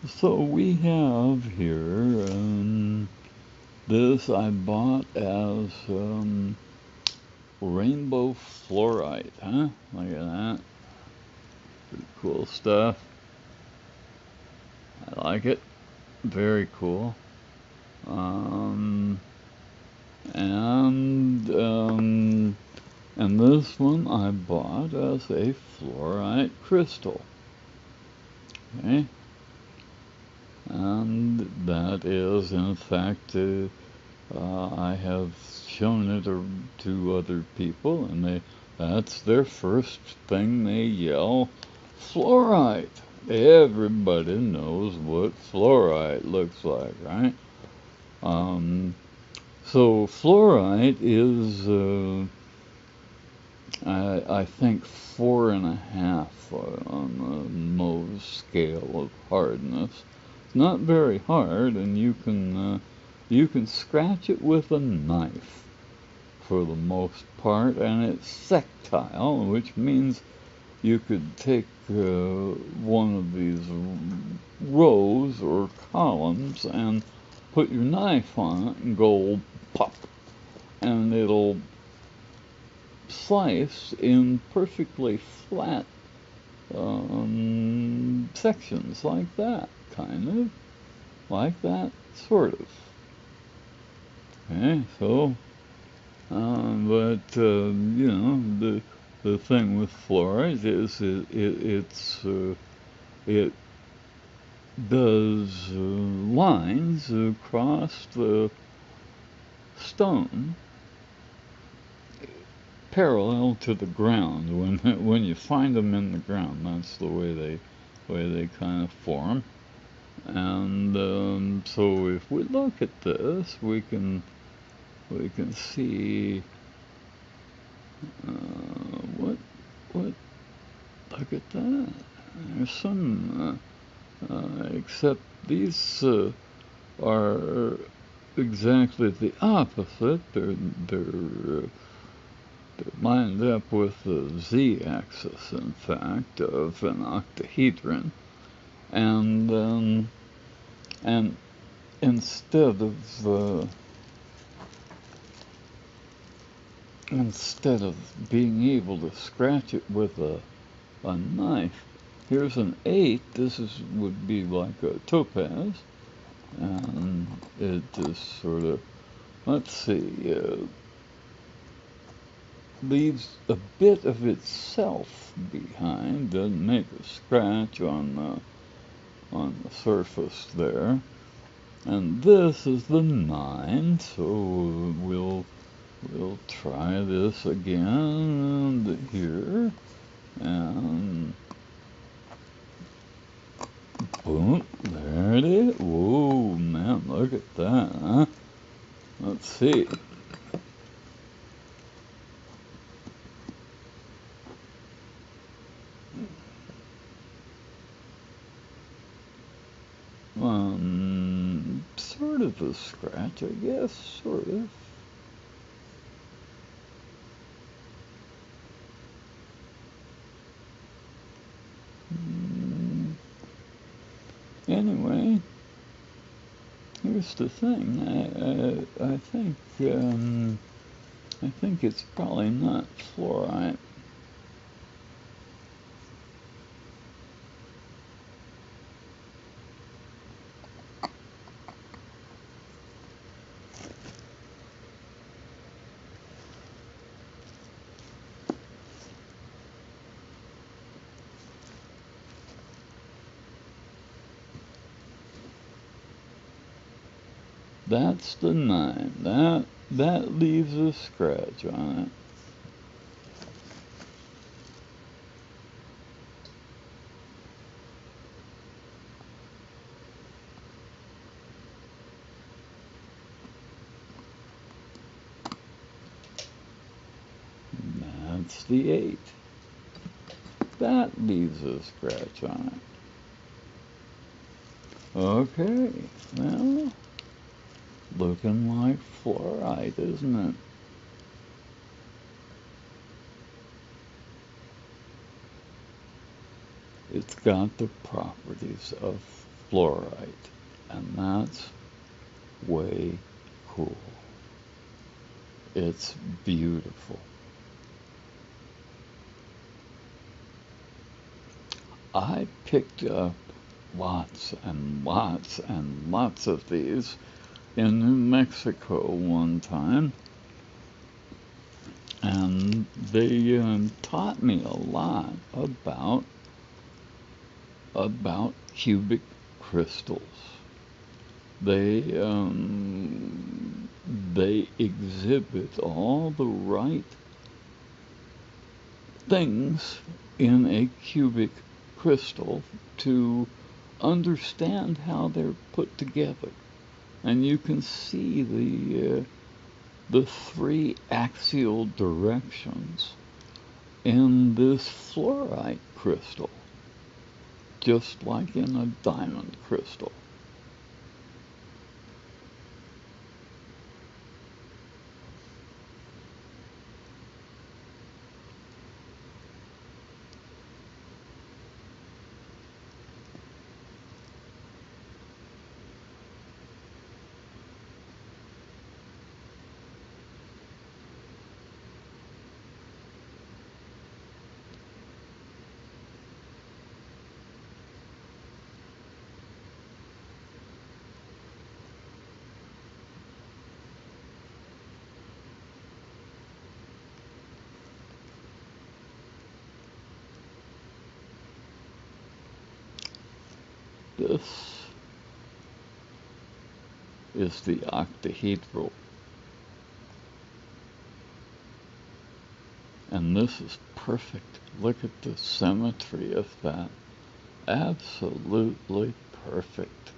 So we have here, this I bought as rainbow fluorite, huh? Look at that. Pretty cool stuff. I like it. Very cool. Um, and and this one I bought as a fluorite crystal. Okay, and that is in fact I have shown it to other people, and that's their first thing they yell, fluorite. Everybody knows what fluorite looks like, right? Um, so fluorite is, I think, 4.5 on the Mohs scale of hardness. It's not very hard, and you can scratch it with a knife for the most part, and it's sectile, which means you could take one of these rows or columns and put your knife on it and go pop, and it'll slice in perfectly flat sections like that, kind of, like that, sort of. Okay, so, but the thing with fluoride is it does lines across the stone parallel to the ground. When you find them in the ground, that's the way they kind of form. And so if we look at this, we can see what look at that. There's some except these are exactly the opposite. They're lined up with the z-axis, in fact, of an octahedron, and and instead of being able to scratch it with a knife, here's an 8. Would be like a topaz, and it just sort of, let's see, leaves a bit of itself behind, doesn't make a scratch on the surface there. And this is the 9, so we'll try this again here, and boom, there it is. Whoa, man, look at that, huh? Let's see. Sort of a scratch, I guess, sort of. Anyway, here's the thing. I think it's probably not fluorite. That's the 9. That leaves a scratch on it. That's the 8. That leaves a scratch on it. Okay, well, looking like fluorite, isn't it? It's got the properties of fluorite, and that's way cool. It's beautiful. I picked up lots and lots and lots of these in New Mexico one time, and they taught me a lot about cubic crystals. They exhibit all the right things in a cubic crystal to understand how they're put together. And you can see the three axial directions in this fluorite crystal, just like in a diamond crystal. This is the octahedral, and this is perfect. Look at the symmetry of that. Absolutely perfect.